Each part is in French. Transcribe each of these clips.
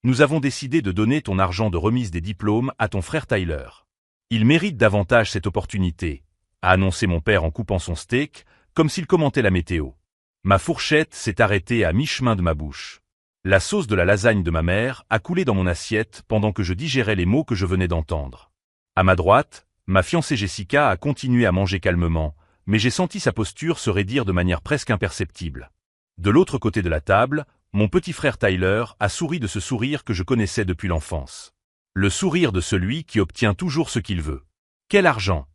Nous avons décidé de donner ton argent de remise des diplômes à ton frère Tyler. Il mérite davantage cette opportunité, a annoncé mon père en coupant son steak, comme s'il commentait la météo. Ma fourchette s'est arrêtée à mi-chemin de ma bouche. La sauce de la lasagne de ma mère a coulé dans mon assiette pendant que je digérais les mots que je venais d'entendre. À ma droite, ma fiancée Jessica a continué à manger calmement, mais j'ai senti sa posture se raidir de manière presque imperceptible. De l'autre côté de la table, mon petit frère Tyler a souri de ce sourire que je connaissais depuis l'enfance. Le sourire de celui qui obtient toujours ce qu'il veut. « Quel argent ?»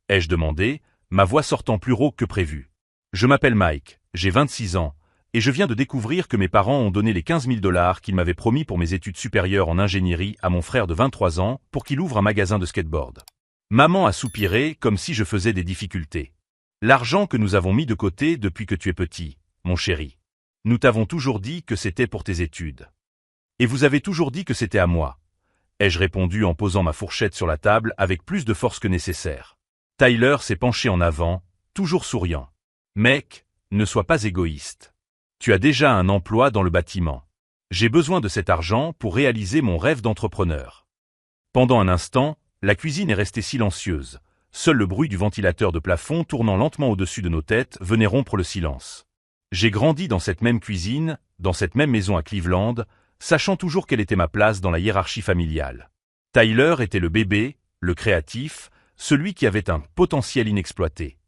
ai-je demandé, ma voix sortant plus rauque que prévu. « Je m'appelle Mike, j'ai 26 ans, et je viens de découvrir que mes parents ont donné les 15 000 $ qu'ils m'avaient promis pour mes études supérieures en ingénierie à mon frère de 23 ans pour qu'il ouvre un magasin de skateboard. » Maman a soupiré comme si je faisais des difficultés. « L'argent que nous avons mis de côté depuis que tu es petit, mon chéri. Nous t'avons toujours dit que c'était pour tes études. Et vous avez toujours dit que c'était à moi. » ai-je répondu en posant ma fourchette sur la table avec plus de force que nécessaire. Tyler s'est penché en avant, toujours souriant. « Mec, ne sois pas égoïste. Tu as déjà un emploi dans le bâtiment. J'ai besoin de cet argent pour réaliser mon rêve d'entrepreneur. » Pendant un instant, la cuisine est restée silencieuse. Seul le bruit du ventilateur de plafond tournant lentement au-dessus de nos têtes venait rompre le silence. J'ai grandi dans cette même cuisine, dans cette même maison à Cleveland, sachant toujours quelle était ma place dans la hiérarchie familiale. Tyler était le bébé, le créatif, celui qui avait un potentiel inexploité.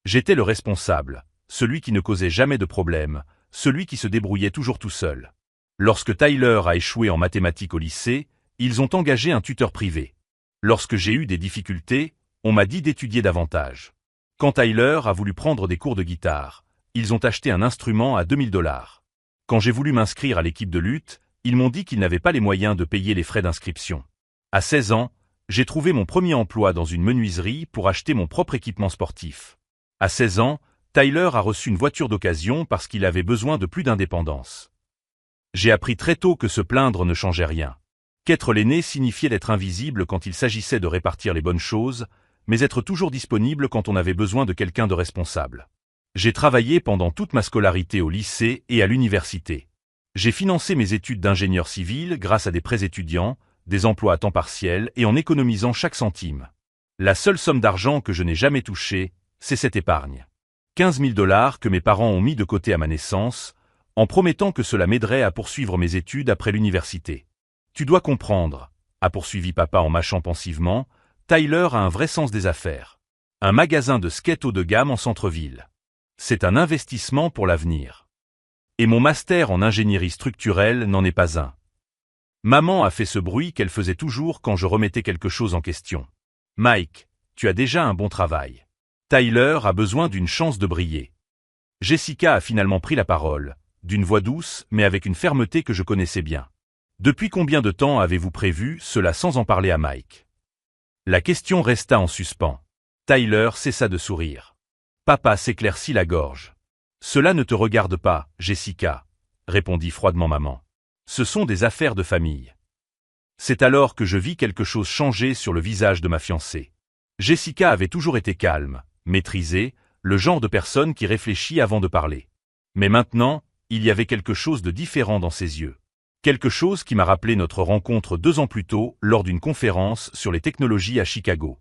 J'étais le responsable, celui qui ne causait jamais de problème, celui qui se débrouillait toujours tout seul. Lorsque Tyler a échoué en mathématiques au lycée, ils ont engagé un tuteur privé. Lorsque j'ai eu des difficultés, on m'a dit d'étudier davantage. Quand Tyler a voulu prendre des cours de guitare, ils ont acheté un instrument à 2000 $. Quand j'ai voulu m'inscrire à l'équipe de lutte, ils m'ont dit qu'ils n'avaient pas les moyens de payer les frais d'inscription. À 16 ans, j'ai trouvé mon premier emploi dans une menuiserie pour acheter mon propre équipement sportif. À 16 ans, Tyler a reçu une voiture d'occasion parce qu'il avait besoin de plus d'indépendance. J'ai appris très tôt que se plaindre ne changeait rien. Qu'être l'aîné signifiait d'être invisible quand il s'agissait de répartir les bonnes choses, mais être toujours disponible quand on avait besoin de quelqu'un de responsable. J'ai travaillé pendant toute ma scolarité au lycée et à l'université. J'ai financé mes études d'ingénieur civil grâce à des prêts étudiants, des emplois à temps partiel et en économisant chaque centime. La seule somme d'argent que je n'ai jamais touchée, c'est cette épargne. 15 000 $ que mes parents ont mis de côté à ma naissance, en promettant que cela m'aiderait à poursuivre mes études après l'université. Tu dois comprendre, a poursuivi papa en mâchant pensivement, Tyler a un vrai sens des affaires. Un magasin de skate haut de gamme en centre-ville. C'est un investissement pour l'avenir. Et mon master en ingénierie structurelle n'en est pas un. Maman a fait ce bruit qu'elle faisait toujours quand je remettais quelque chose en question. Mike, tu as déjà un bon travail. Tyler a besoin d'une chance de briller. Jessica a finalement pris la parole, d'une voix douce mais avec une fermeté que je connaissais bien. Depuis combien de temps avez-vous prévu cela sans en parler à Mike? La question resta en suspens. Tyler cessa de sourire. Papa s'éclaircit la gorge. Cela ne te regarde pas, Jessica, répondit froidement maman. Ce sont des affaires de famille. C'est alors que je vis quelque chose changer sur le visage de ma fiancée. Jessica avait toujours été calme, maîtrisée, le genre de personne qui réfléchit avant de parler. Mais maintenant, il y avait quelque chose de différent dans ses yeux. Quelque chose qui m'a rappelé notre rencontre 2 ans plus tôt lors d'une conférence sur les technologies à Chicago.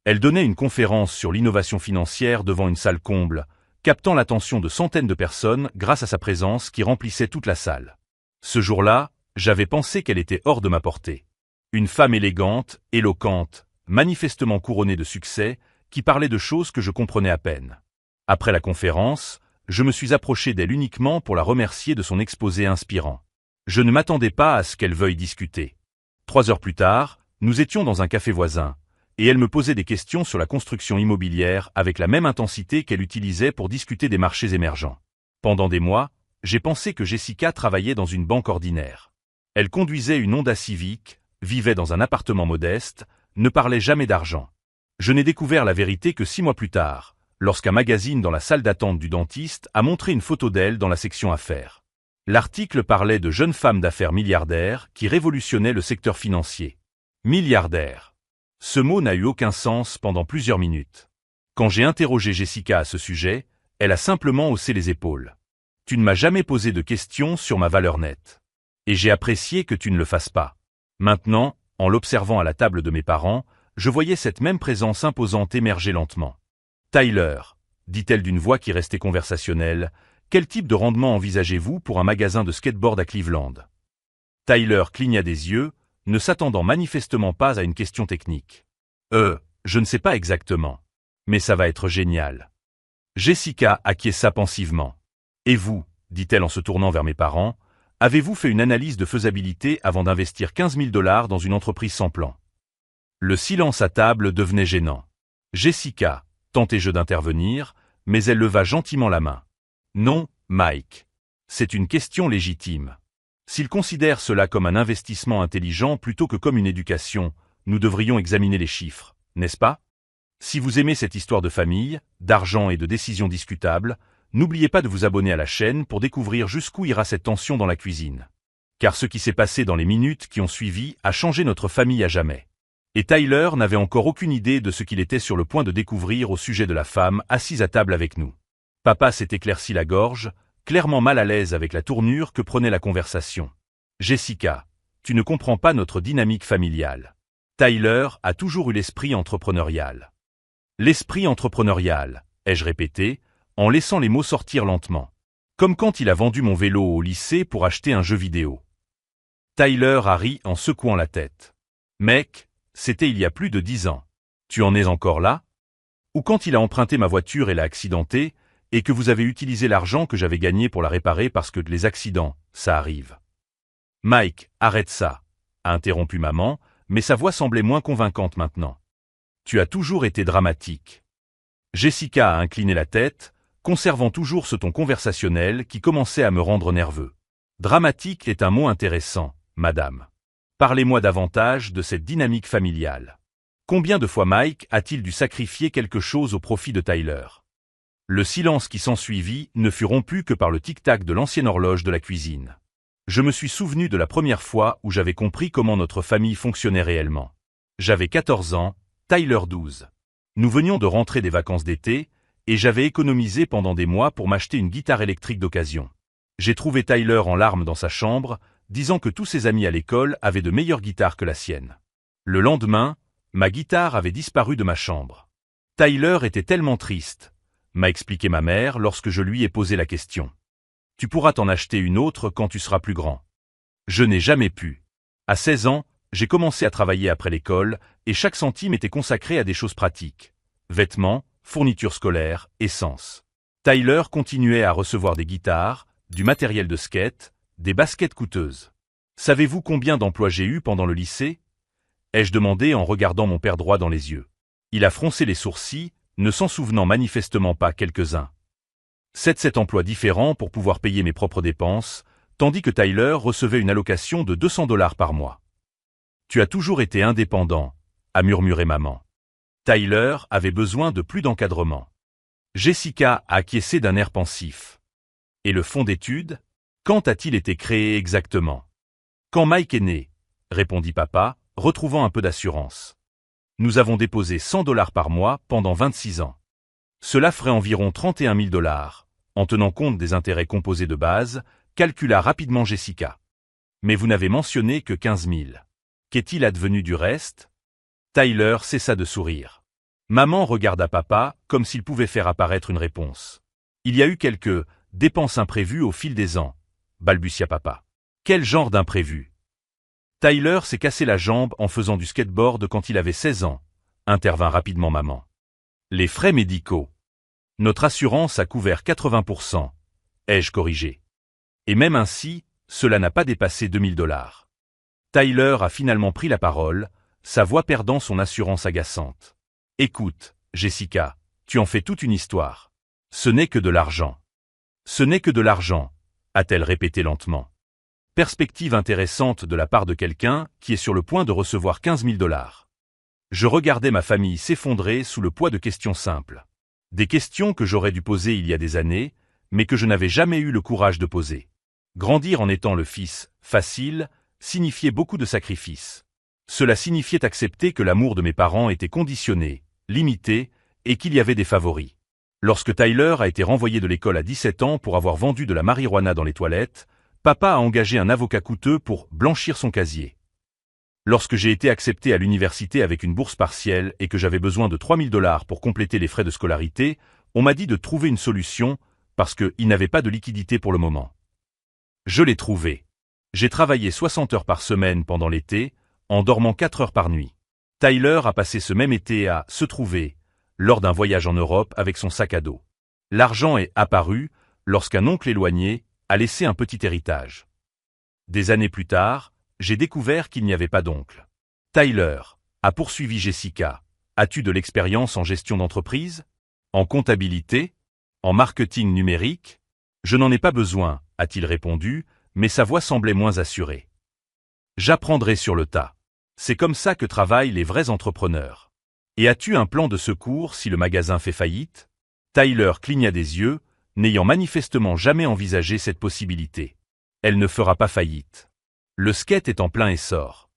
Elle donnait une conférence sur l'innovation financière devant une salle comble, captant l'attention de centaines de personnes grâce à sa présence qui remplissait toute la salle. Ce jour-là, j'avais pensé qu'elle était hors de ma portée. Une femme élégante, éloquente, manifestement couronnée de succès, qui parlait de choses que je comprenais à peine. Après la conférence, je me suis approché d'elle uniquement pour la remercier de son exposé inspirant. Je ne m'attendais pas à ce qu'elle veuille discuter. 3 heures plus tard, nous étions dans un café voisin, et elle me posait des questions sur la construction immobilière avec la même intensité qu'elle utilisait pour discuter des marchés émergents. Pendant des mois, j'ai pensé que Jessica travaillait dans une banque ordinaire. Elle conduisait une Honda Civic, vivait dans un appartement modeste, ne parlait jamais d'argent. Je n'ai découvert la vérité que 6 mois plus tard, lorsqu'un magazine dans la salle d'attente du dentiste a montré une photo d'elle dans la section affaires. L'article parlait de jeunes femmes d'affaires milliardaires qui révolutionnaient le secteur financier. Milliardaire. Ce mot n'a eu aucun sens pendant plusieurs minutes. Quand j'ai interrogé Jessica à ce sujet, elle a simplement haussé les épaules. Tu ne m'as jamais posé de questions sur ma valeur nette. Et j'ai apprécié que tu ne le fasses pas. Maintenant, en l'observant à la table de mes parents, je voyais cette même présence imposante émerger lentement. Tyler, dit-elle d'une voix qui restait conversationnelle, quel type de rendement envisagez-vous pour un magasin de skateboard à Cleveland? Tyler cligna des yeux, ne s'attendant manifestement pas à une question technique. Je ne sais pas exactement. Mais ça va être génial. Jessica acquiesça pensivement. Et vous, dit-elle en se tournant vers mes parents, avez-vous fait une analyse de faisabilité avant d'investir 15 000 $ dans une entreprise sans plan? Le silence à table devenait gênant. Jessica, tentai-je d'intervenir, mais elle leva gentiment la main. Non, Mike. C'est une question légitime. S'il considère cela comme un investissement intelligent plutôt que comme une éducation, nous devrions examiner les chiffres, n'est-ce pas? Si vous aimez cette histoire de famille, d'argent et de décisions discutables, n'oubliez pas de vous abonner à la chaîne pour découvrir jusqu'où ira cette tension dans la cuisine. Car ce qui s'est passé dans les minutes qui ont suivi a changé notre famille à jamais. Et Tyler n'avait encore aucune idée de ce qu'il était sur le point de découvrir au sujet de la femme assise à table avec nous. Papa s'est éclairci la gorge, clairement mal à l'aise avec la tournure que prenait la conversation. Jessica, tu ne comprends pas notre dynamique familiale. Tyler a toujours eu l'esprit entrepreneurial. L'esprit entrepreneurial, ai-je répété, en laissant les mots sortir lentement. Comme quand il a vendu mon vélo au lycée pour acheter un jeu vidéo. Tyler a ri en secouant la tête. Mec, c'était il y a plus de 10 ans. Tu en es encore là? Ou quand il a emprunté ma voiture et l'a accidentée, et que vous avez utilisé l'argent que j'avais gagné pour la réparer parce que les accidents, ça arrive. Mike, arrête ça, a interrompu maman, mais sa voix semblait moins convaincante maintenant. Tu as toujours été dramatique. Jessica a incliné la tête, conservant toujours ce ton conversationnel qui commençait à me rendre nerveux. Dramatique est un mot intéressant, madame. Parlez-moi davantage de cette dynamique familiale. Combien de fois Mike a-t-il dû sacrifier quelque chose au profit de Tyler? Le silence qui s'ensuivit ne fut rompu que par le tic-tac de l'ancienne horloge de la cuisine. Je me suis souvenu de la première fois où j'avais compris comment notre famille fonctionnait réellement. J'avais 14 ans, Tyler 12. Nous venions de rentrer des vacances d'été, et j'avais économisé pendant des mois pour m'acheter une guitare électrique d'occasion. J'ai trouvé Tyler en larmes dans sa chambre, disant que tous ses amis à l'école avaient de meilleures guitares que la sienne. Le lendemain, ma guitare avait disparu de ma chambre. Tyler était tellement triste, m'a expliqué ma mère lorsque je lui ai posé la question. Tu pourras t'en acheter une autre quand tu seras plus grand. Je n'ai jamais pu. À 16 ans, j'ai commencé à travailler après l'école, et chaque centime était consacré à des choses pratiques. Vêtements, fournitures scolaires, essence. Tyler continuait à recevoir des guitares, du matériel de skate, des baskets coûteuses. Savez-vous combien d'emplois j'ai eu pendant le lycée? Ai-je demandé en regardant mon père droit dans les yeux. Il a froncé les sourcils, ne s'en souvenant manifestement pas quelques-uns. 7 emplois différents pour pouvoir payer mes propres dépenses, tandis que Tyler recevait une allocation de 200 $ par mois. Tu as toujours été indépendant, a murmuré maman. Tyler avait besoin de plus d'encadrement. Jessica a acquiescé d'un air pensif. Et le fonds d'études? Quand a-t-il été créé exactement? Quand Mike est né, répondit papa, retrouvant un peu d'assurance. Nous avons déposé 100 $ par mois pendant 26 ans. Cela ferait environ 31 000 $, en tenant compte des intérêts composés de base, calcula rapidement Jessica. Mais vous n'avez mentionné que 15 000. Qu'est-il advenu du reste? Tyler cessa de sourire. Maman regarda papa comme s'il pouvait faire apparaître une réponse. Il y a eu quelques dépenses imprévues au fil des ans, balbutia papa. Quel genre d'imprévu? Tyler s'est cassé la jambe en faisant du skateboard quand il avait 16 ans, intervint rapidement maman. Les frais médicaux. Notre assurance a couvert 80%, ai-je corrigé. Et même ainsi, cela n'a pas dépassé 2 000 $. Tyler a finalement pris la parole, sa voix perdant son assurance agaçante. Écoute, Jessica, tu en fais toute une histoire. Ce n'est que de l'argent. Ce n'est que de l'argent, a-t-elle répété lentement. Perspective intéressante de la part de quelqu'un qui est sur le point de recevoir 15 000 $. Je regardais ma famille s'effondrer sous le poids de questions simples. Des questions que j'aurais dû poser il y a des années, mais que je n'avais jamais eu le courage de poser. Grandir en étant le fils facile signifiait beaucoup de sacrifices. Cela signifiait accepter que l'amour de mes parents était conditionné, limité, et qu'il y avait des favoris. Lorsque Tyler a été renvoyé de l'école à 17 ans pour avoir vendu de la marijuana dans les toilettes, Papa a engagé un avocat coûteux pour blanchir son casier. Lorsque j'ai été accepté à l'université avec une bourse partielle et que j'avais besoin de 3 000 $ pour compléter les frais de scolarité, on m'a dit de trouver une solution parce qu'il n'avait pas de liquidité pour le moment. Je l'ai trouvé. J'ai travaillé 60 heures par semaine pendant l'été, en dormant 4 heures par nuit. Tyler a passé ce même été à se trouver, lors d'un voyage en Europe avec son sac à dos. L'argent est apparu lorsqu'un oncle éloigné a laissé un petit héritage. Des années plus tard, j'ai découvert qu'il n'y avait pas d'oncle. Tyler, a poursuivi Jessica. As-tu de l'expérience en gestion d'entreprise? En comptabilité? En marketing numérique? Je n'en ai pas besoin, a-t-il répondu, mais sa voix semblait moins assurée. J'apprendrai sur le tas. C'est comme ça que travaillent les vrais entrepreneurs. Et as-tu un plan de secours si le magasin fait faillite? Tyler cligna des yeux, n'ayant manifestement jamais envisagé cette possibilité. Elle ne fera pas faillite. Le skate est en plein essor.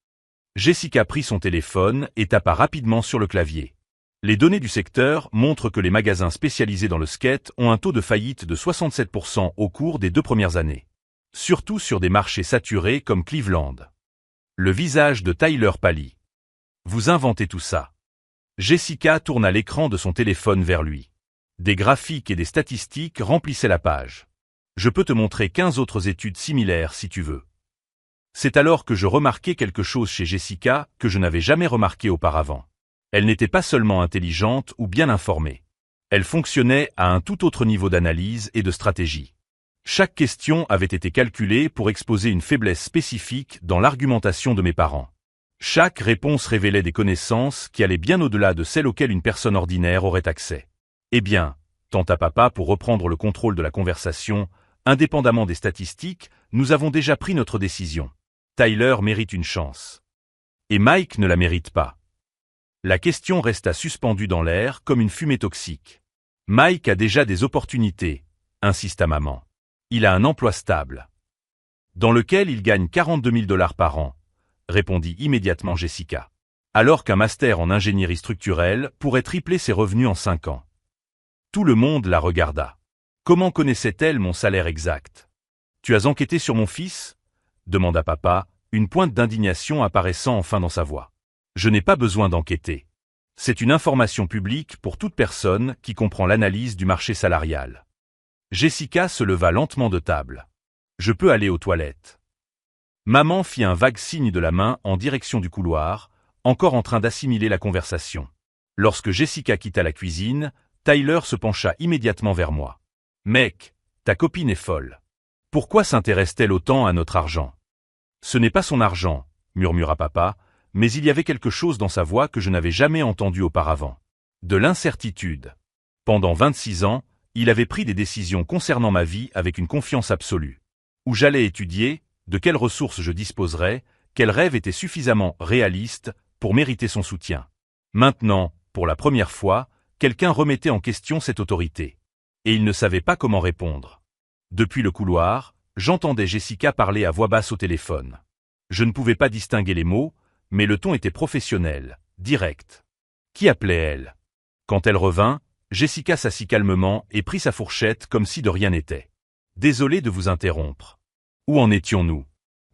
Jessica prit son téléphone et tapa rapidement sur le clavier. Les données du secteur montrent que les magasins spécialisés dans le skate ont un taux de faillite de 67% au cours des 2 premières années. Surtout sur des marchés saturés comme Cleveland. Le visage de Tyler pâlit. Vous inventez tout ça. Jessica tourna l'écran de son téléphone vers lui. Des graphiques et des statistiques remplissaient la page. Je peux te montrer 15 autres études similaires si tu veux. C'est alors que je remarquai quelque chose chez Jessica que je n'avais jamais remarqué auparavant. Elle n'était pas seulement intelligente ou bien informée. Elle fonctionnait à un tout autre niveau d'analyse et de stratégie. Chaque question avait été calculée pour exposer une faiblesse spécifique dans l'argumentation de mes parents. Chaque réponse révélait des connaissances qui allaient bien au-delà de celles auxquelles une personne ordinaire aurait accès. Eh bien, tenta papa pour reprendre le contrôle de la conversation, indépendamment des statistiques, nous avons déjà pris notre décision. Tyler mérite une chance. Et Mike ne la mérite pas. La question resta suspendue dans l'air comme une fumée toxique. Mike a déjà des opportunités, insista maman. Il a un emploi stable. Dans lequel il gagne 42 000 $ par an, répondit immédiatement Jessica. Alors qu'un master en ingénierie structurelle pourrait tripler ses revenus en 5 ans. Tout le monde la regarda. Comment connaissait-elle mon salaire exact? Tu as enquêté sur mon fils? Demanda papa, une pointe d'indignation apparaissant enfin dans sa voix. Je n'ai pas besoin d'enquêter. C'est une information publique pour toute personne qui comprend l'analyse du marché salarial. Jessica se leva lentement de table. Je peux aller aux toilettes. Maman fit un vague signe de la main en direction du couloir, encore en train d'assimiler la conversation. Lorsque Jessica quitta la cuisine, Tyler se pencha immédiatement vers moi. Mec, ta copine est folle. Pourquoi s'intéresse-t-elle autant à notre argent? Ce n'est pas son argent, murmura papa, mais il y avait quelque chose dans sa voix que je n'avais jamais entendu auparavant. De l'incertitude. Pendant 26 ans, il avait pris des décisions concernant ma vie avec une confiance absolue. Où j'allais étudier, de quelles ressources je disposerais, quels rêves étaient suffisamment réalistes pour mériter son soutien. Maintenant, pour la première fois, quelqu'un remettait en question cette autorité. Et il ne savait pas comment répondre. Depuis le couloir, j'entendais Jessica parler à voix basse au téléphone. Je ne pouvais pas distinguer les mots, mais le ton était professionnel, direct. Qui appelait-elle? Quand elle revint, Jessica s'assit calmement et prit sa fourchette comme si de rien n'était. Désolé de vous interrompre. Où en étions-nous?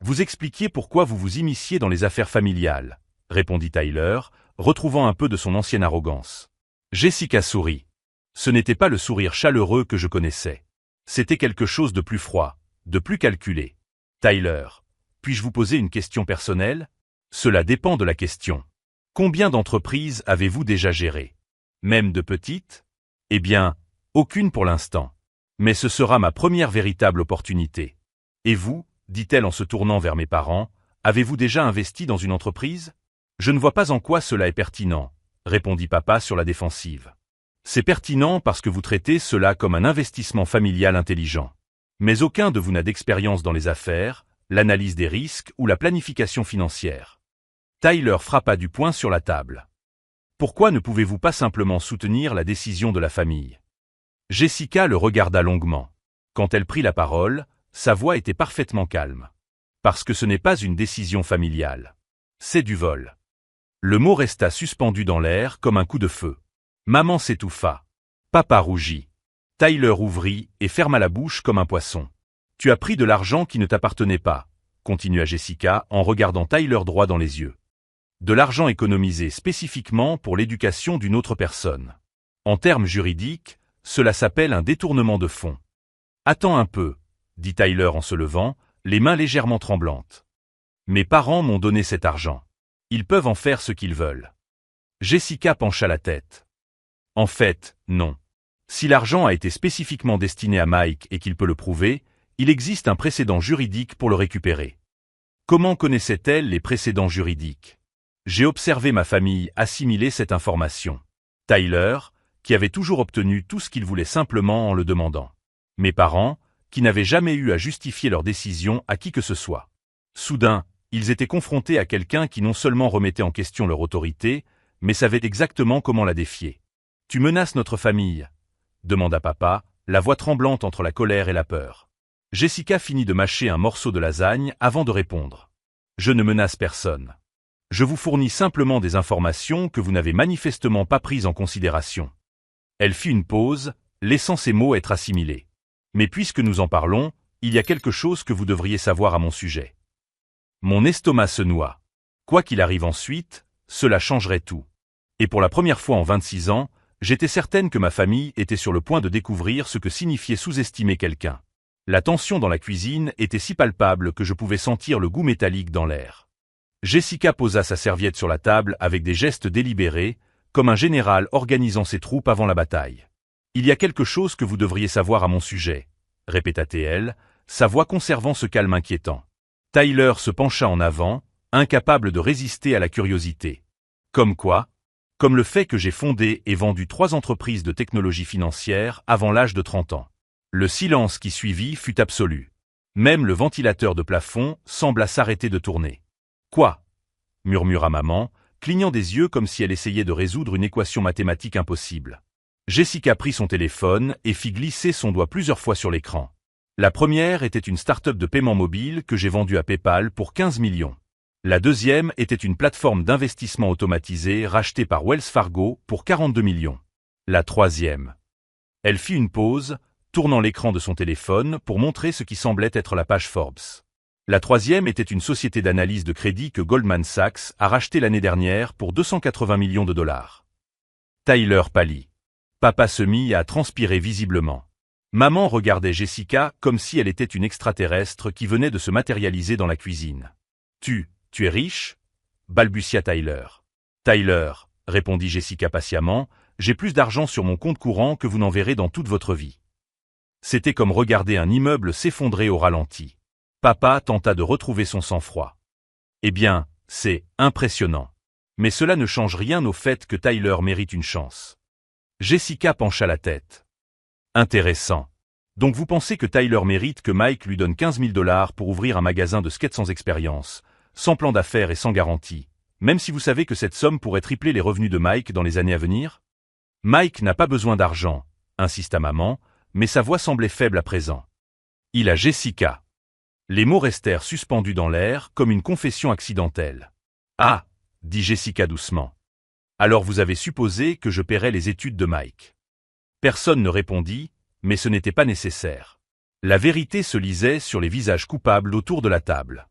Vous expliquiez pourquoi vous vous immisciez dans les affaires familiales, répondit Tyler, retrouvant un peu de son ancienne arrogance. Jessica sourit. Ce n'était pas le sourire chaleureux que je connaissais. C'était quelque chose de plus froid, de plus calculé. Tyler, puis-je vous poser une question personnelle? Cela dépend de la question. Combien d'entreprises avez-vous déjà gérées? Même de petites? Eh bien, aucune pour l'instant. Mais ce sera ma première véritable opportunité. Et vous, dit-elle en se tournant vers mes parents, avez-vous déjà investi dans une entreprise? Je ne vois pas en quoi cela est pertinent, répondit papa sur la défensive. C'est pertinent parce que vous traitez cela comme un investissement familial intelligent. Mais aucun de vous n'a d'expérience dans les affaires, l'analyse des risques ou la planification financière. Tyler frappa du poing sur la table. Pourquoi ne pouvez-vous pas simplement soutenir la décision de la famille? Jessica le regarda longuement. Quand elle prit la parole, sa voix était parfaitement calme. Parce que ce n'est pas une décision familiale. C'est du vol. Le mot resta suspendu dans l'air comme un coup de feu. Maman s'étouffa. Papa rougit. Tyler ouvrit et ferma la bouche comme un poisson. Tu as pris de l'argent qui ne t'appartenait pas, continua Jessica en regardant Tyler droit dans les yeux. De l'argent économisé spécifiquement pour l'éducation d'une autre personne. En termes juridiques, cela s'appelle un détournement de fonds. Attends un peu, dit Tyler en se levant, les mains légèrement tremblantes. Mes parents m'ont donné cet argent. Ils peuvent en faire ce qu'ils veulent. Jessica pencha la tête. En fait, non. Si l'argent a été spécifiquement destiné à Mike et qu'il peut le prouver, il existe un précédent juridique pour le récupérer. Comment connaissait-elle les précédents juridiques? J'ai observé ma famille assimiler cette information. Tyler, qui avait toujours obtenu tout ce qu'il voulait simplement en le demandant. Mes parents, qui n'avaient jamais eu à justifier leur décision à qui que ce soit. Soudain, ils étaient confrontés à quelqu'un qui non seulement remettait en question leur autorité, mais savait exactement comment la défier. « Tu menaces notre famille ?» demanda papa, la voix tremblante entre la colère et la peur. Jessica finit de mâcher un morceau de lasagne avant de répondre. « Je ne menace personne. Je vous fournis simplement des informations que vous n'avez manifestement pas prises en considération. » Elle fit une pause, laissant ces mots être assimilés. « Mais puisque nous en parlons, il y a quelque chose que vous devriez savoir à mon sujet. » Mon estomac se noie. Quoi qu'il arrive ensuite, cela changerait tout. Et pour la première fois en 26 ans, j'étais certaine que ma famille était sur le point de découvrir ce que signifiait sous-estimer quelqu'un. La tension dans la cuisine était si palpable que je pouvais sentir le goût métallique dans l'air. Jessica posa sa serviette sur la table avec des gestes délibérés, comme un général organisant ses troupes avant la bataille. « Il y a quelque chose que vous devriez savoir à mon sujet, » répéta-t-elle, sa voix conservant ce calme inquiétant. Tyler se pencha en avant, incapable de résister à la curiosité. « Comme quoi ? Comme le fait que j'ai fondé et vendu 3 entreprises de technologie financière avant l'âge de 30 ans. » Le silence qui suivit fut absolu. Même le ventilateur de plafond sembla s'arrêter de tourner. « Quoi ?» murmura maman, clignant des yeux comme si elle essayait de résoudre une équation mathématique impossible. Jessica prit son téléphone et fit glisser son doigt plusieurs fois sur l'écran. La première était une start-up de paiement mobile que j'ai vendue à PayPal pour 15 millions. La deuxième était une plateforme d'investissement automatisée rachetée par Wells Fargo pour 42 millions. La troisième. Elle fit une pause, tournant l'écran de son téléphone pour montrer ce qui semblait être la page Forbes. La troisième était une société d'analyse de crédit que Goldman Sachs a rachetée l'année dernière pour 280 millions de dollars. Tyler pâlit. Papa se mit à transpirer visiblement. Maman regardait Jessica comme si elle était une extraterrestre qui venait de se matérialiser dans la cuisine. « Tu es riche ?» balbutia Tyler. « Tyler, » répondit Jessica patiemment, « j'ai plus d'argent sur mon compte courant que vous n'en verrez dans toute votre vie. » C'était comme regarder un immeuble s'effondrer au ralenti. Papa tenta de retrouver son sang-froid. « Eh bien, c'est impressionnant. Mais cela ne change rien au fait que Tyler mérite une chance. » Jessica pencha la tête. Intéressant. Donc vous pensez que Tyler mérite que Mike lui donne 15 000 $ pour ouvrir un magasin de skate sans expérience, sans plan d'affaires et sans garantie, même si vous savez que cette somme pourrait tripler les revenus de Mike dans les années à venir? Mike n'a pas besoin d'argent, insista maman, mais sa voix semblait faible à présent. Il a Jessica. Les mots restèrent suspendus dans l'air comme une confession accidentelle. Ah, dit Jessica doucement. Alors vous avez supposé que je paierais les études de Mike. Personne ne répondit, mais ce n'était pas nécessaire. La vérité se lisait sur les visages coupables autour de la table.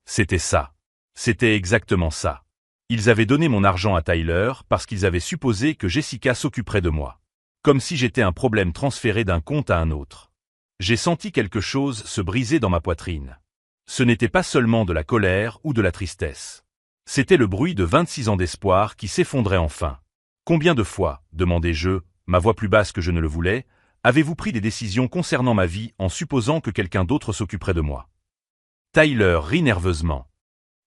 C'était ça. C'était exactement ça. Ils avaient donné mon argent à Tyler parce qu'ils avaient supposé que Jessica s'occuperait de moi. Comme si j'étais un problème transféré d'un compte à un autre. J'ai senti quelque chose se briser dans ma poitrine. Ce n'était pas seulement de la colère ou de la tristesse. C'était le bruit de 26 ans d'espoir qui s'effondrait enfin. Combien de fois, demandai-je, ma voix plus basse que je ne le voulais, avez-vous pris des décisions concernant ma vie en supposant que quelqu'un d'autre s'occuperait de moi? Tyler rit nerveusement.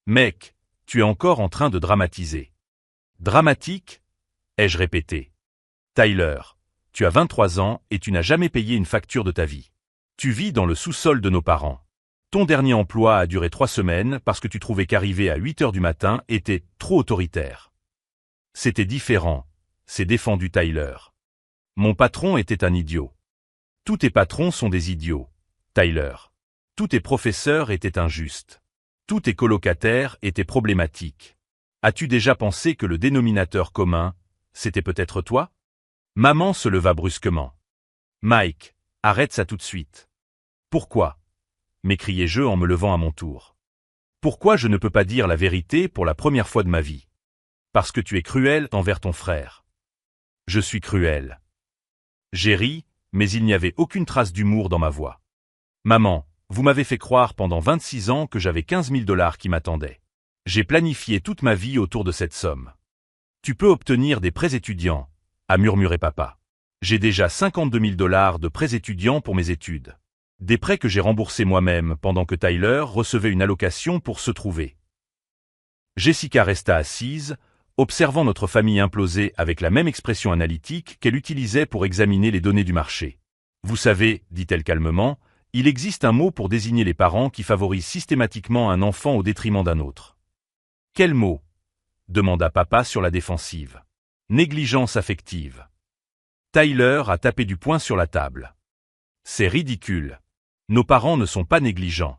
Mec, tu es encore en train de dramatiser. Dramatique? Ai-je répété. Tyler, tu as 23 ans et tu n'as jamais payé une facture de ta vie. Tu vis dans le sous-sol de nos parents. Ton dernier emploi a duré 3 semaines parce que tu trouvais qu'arriver à 8 heures du matin était trop autoritaire. C'était différent, s'est défendu Tyler. Mon patron était un idiot. Tous tes patrons sont des idiots, Tyler. Tous tes professeurs étaient injustes. Tous tes colocataires étaient problématiques. As-tu déjà pensé que le dénominateur commun, c'était peut-être toi? Maman se leva brusquement. Mike, arrête ça tout de suite. Pourquoi? m'écriai-je en me levant à mon tour. Pourquoi je ne peux pas dire la vérité pour la première fois de ma vie? Parce que tu es cruel envers ton frère. Je suis cruel. J'ai ri, mais il n'y avait aucune trace d'humour dans ma voix. Maman, vous m'avez fait croire pendant 26 ans que j'avais 15 000 $ qui m'attendaient. J'ai planifié toute ma vie autour de cette somme. Tu peux obtenir des prêts étudiants, a murmuré papa. J'ai déjà 52 000 $ de prêts étudiants pour mes études. Des prêts que j'ai remboursés moi-même pendant que Tyler recevait une allocation pour se trouver. Jessica resta assise, observant notre famille imploser avec la même expression analytique qu'elle utilisait pour examiner les données du marché. Vous savez, dit-elle calmement, il existe un mot pour désigner les parents qui favorisent systématiquement un enfant au détriment d'un autre. Quel mot? Demanda papa sur la défensive. Négligence affective. Tyler a tapé du poing sur la table. C'est ridicule. Nos parents ne sont pas négligents.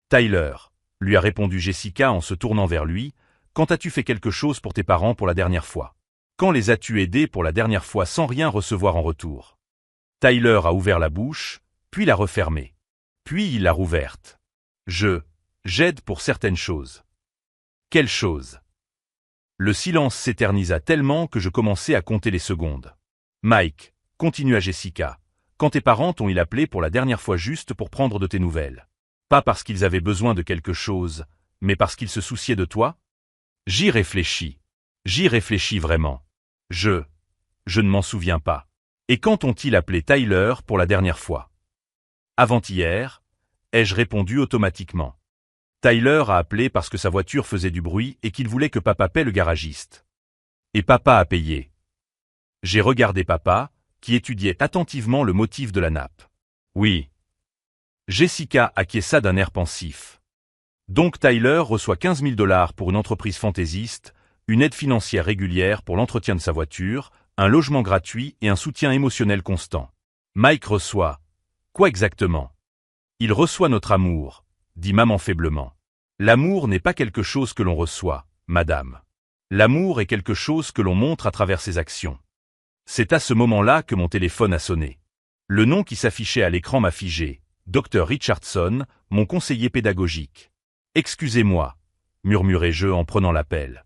Tyler, lui a répondu Jessica en se tournant vers lui, quand as-tu fait quelque chose pour tes parents pour la dernière fois? Quand les as-tu aidés pour la dernière fois sans rien recevoir en retour? Tyler a ouvert la bouche, puis l'a refermée. Puis il l'a rouverte. J'aide pour certaines choses. Quelles choses? Le silence s'éternisa tellement que je commençais à compter les secondes. Mike, continua Jessica, quand tes parents t'ont-ils appelé pour la dernière fois juste pour prendre de tes nouvelles? Pas parce qu'ils avaient besoin de quelque chose, mais parce qu'ils se souciaient de toi? J'y réfléchis. J'y réfléchis vraiment. Je ne m'en souviens pas. Et quand ont-ils appelé Tyler pour la dernière fois? Avant-hier, ai-je répondu automatiquement. Tyler a appelé parce que sa voiture faisait du bruit et qu'il voulait que papa paie le garagiste. Et papa a payé. J'ai regardé papa, qui étudiait attentivement le motif de la nappe. Oui. Jessica acquiesça d'un air pensif. Donc Tyler reçoit 15 000 $ pour une entreprise fantaisiste, une aide financière régulière pour l'entretien de sa voiture, un logement gratuit et un soutien émotionnel constant. Mike reçoit... Quoi exactement? Il reçoit notre amour, dit maman faiblement. L'amour n'est pas quelque chose que l'on reçoit, madame. L'amour est quelque chose que l'on montre à travers ses actions. C'est à ce moment-là que mon téléphone a sonné. Le nom qui s'affichait à l'écran m'a figé, Dr Richardson, mon conseiller pédagogique. Excusez-moi, murmurai-je en prenant l'appel.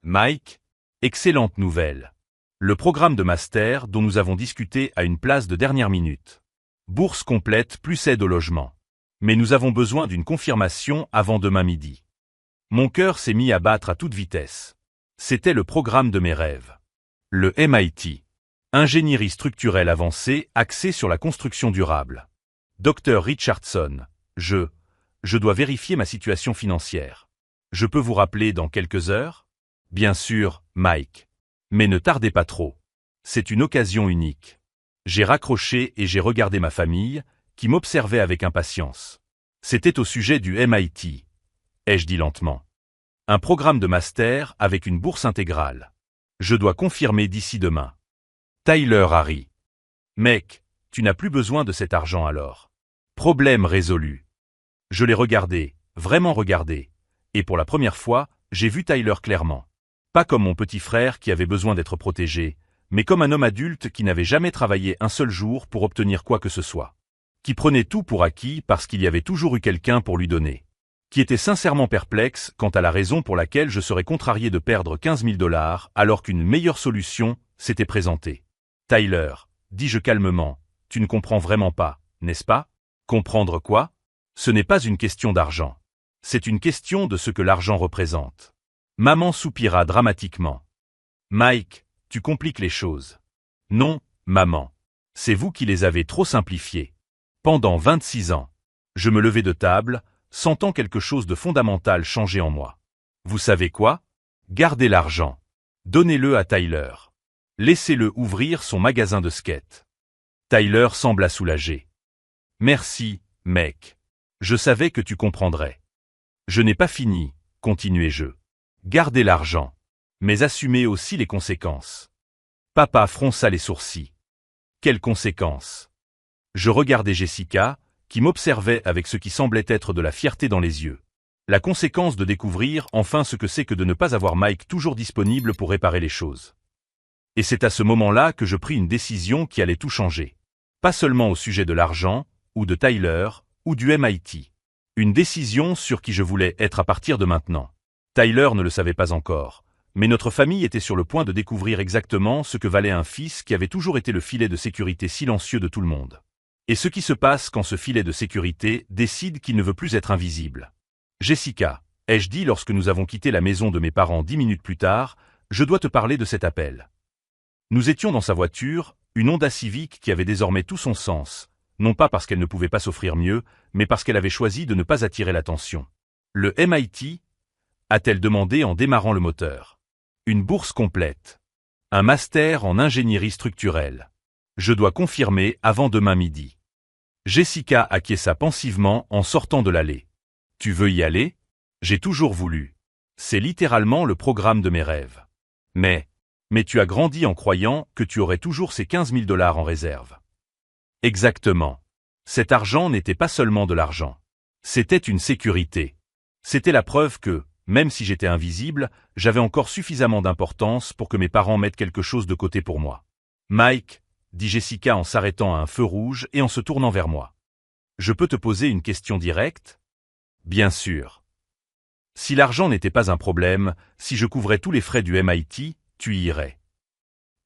Mike, excellente nouvelle. Le programme de master dont nous avons discuté a une place de dernière minute. Bourse complète plus aide au logement. Mais nous avons besoin d'une confirmation avant demain midi. Mon cœur s'est mis à battre à toute vitesse. C'était le programme de mes rêves. Le MIT. Ingénierie structurelle avancée axée sur la construction durable. Dr Richardson, je dois vérifier ma situation financière. Je peux vous rappeler dans quelques heures? Bien sûr, Mike. Mais ne tardez pas trop. C'est une occasion unique. J'ai raccroché et j'ai regardé ma famille, qui m'observait avec impatience. C'était au sujet du MIT, ai-je dit lentement. Un programme de master avec une bourse intégrale. Je dois confirmer d'ici demain. Tyler a ri. Mec, tu n'as plus besoin de cet argent alors. Problème résolu. Je l'ai regardé, vraiment regardé, et pour la première fois, j'ai vu Tyler clairement. Pas comme mon petit frère qui avait besoin d'être protégé, mais comme un homme adulte qui n'avait jamais travaillé un seul jour pour obtenir quoi que ce soit. Qui prenait tout pour acquis parce qu'il y avait toujours eu quelqu'un pour lui donner. Qui était sincèrement perplexe quant à la raison pour laquelle je serais contrarié de perdre 15 000 $ alors qu'une meilleure solution s'était présentée. Tyler, dis-je calmement, tu ne comprends vraiment pas, n'est-ce pas? Comprendre quoi? Ce n'est pas une question d'argent. C'est une question de ce que l'argent représente. Maman soupira dramatiquement. Mike, tu compliques les choses. Non, maman. C'est vous qui les avez trop simplifiées. Pendant 26 ans, je me levais de table, sentant quelque chose de fondamental changer en moi. Vous savez quoi? Gardez l'argent. Donnez-le à Tyler. Laissez-le ouvrir son magasin de skate. Tyler sembla soulagé. Merci, mec. Je savais que tu comprendrais. Je n'ai pas fini, continuai-je. Gardez l'argent. Mais assumez aussi les conséquences. Papa fronça les sourcils. Quelles conséquences? Je regardais Jessica, qui m'observait avec ce qui semblait être de la fierté dans les yeux. La conséquence de découvrir enfin ce que c'est que de ne pas avoir Mike toujours disponible pour réparer les choses. Et c'est à ce moment-là que je pris une décision qui allait tout changer. Pas seulement au sujet de l'argent, ou de Tyler, ou du MIT. Une décision sur qui je voulais être à partir de maintenant. Tyler ne le savait pas encore, mais notre famille était sur le point de découvrir exactement ce que valait un fils qui avait toujours été le filet de sécurité silencieux de tout le monde. Et ce qui se passe quand ce filet de sécurité décide qu'il ne veut plus être invisible. Jessica, ai-je dit lorsque nous avons quitté la maison de mes parents 10 minutes plus tard, je dois te parler de cet appel. Nous étions dans sa voiture, une Honda Civic qui avait désormais tout son sens, non pas parce qu'elle ne pouvait pas s'offrir mieux, mais parce qu'elle avait choisi de ne pas attirer l'attention. Le MIT, a-t-elle demandé en démarrant le moteur. Une bourse complète. Un master en ingénierie structurelle. Je dois confirmer avant demain midi. Jessica acquiesça pensivement en sortant de l'allée. Tu veux y aller? J'ai toujours voulu. C'est littéralement le programme de mes rêves. Mais tu as grandi en croyant que tu aurais toujours ces 15 000 $ en réserve. Exactement. Cet argent n'était pas seulement de l'argent. C'était une sécurité. C'était la preuve que, même si j'étais invisible, j'avais encore suffisamment d'importance pour que mes parents mettent quelque chose de côté pour moi. Mike, dit Jessica en s'arrêtant à un feu rouge et en se tournant vers moi. Je peux te poser une question directe? Bien sûr. Si l'argent n'était pas un problème, si je couvrais tous les frais du MIT, tu y irais.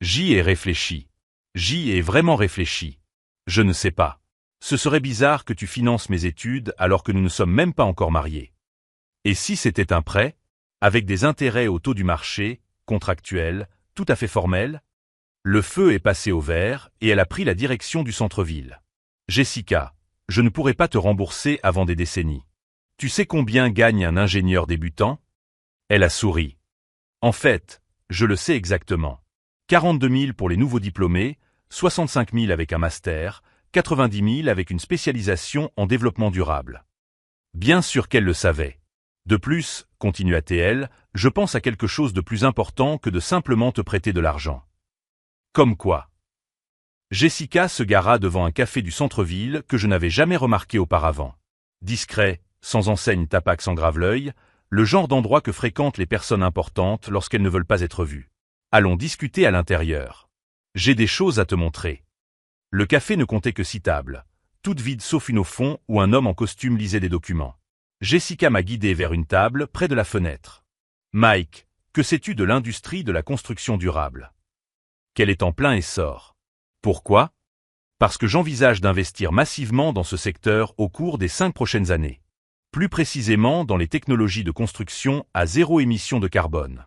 J'y ai réfléchi. J'y ai vraiment réfléchi. Je ne sais pas. Ce serait bizarre que tu finances mes études alors que nous ne sommes même pas encore mariés. Et si c'était un prêt, avec des intérêts au taux du marché, contractuel, tout à fait formel? Le feu est passé au vert et elle a pris la direction du centre-ville. Jessica, je ne pourrai pas te rembourser avant des décennies. Tu sais combien gagne un ingénieur débutant? Elle a souri. En fait, je le sais exactement. 42 000 pour les nouveaux diplômés, 65 000 avec un master, 90 000 avec une spécialisation en développement durable. Bien sûr qu'elle le savait. De plus, continua-t-elle, je pense à quelque chose de plus important que de simplement te prêter de l'argent. Comme quoi? Jessica se gara devant un café du centre-ville que je n'avais jamais remarqué auparavant. Discret, sans enseigne tapax en grave l'œil, le genre d'endroit que fréquentent les personnes importantes lorsqu'elles ne veulent pas être vues. Allons discuter à l'intérieur. J'ai des choses à te montrer. Le café ne comptait que 6 tables, toutes vides sauf une au fond où un homme en costume lisait des documents. Jessica m'a guidé vers une table près de la fenêtre. Mike, que sais-tu de l'industrie de la construction durable? Qu'elle est en plein essor. Pourquoi? Parce que j'envisage d'investir massivement dans ce secteur au cours des 5 prochaines années. Plus précisément dans les technologies de construction à zéro émission de carbone.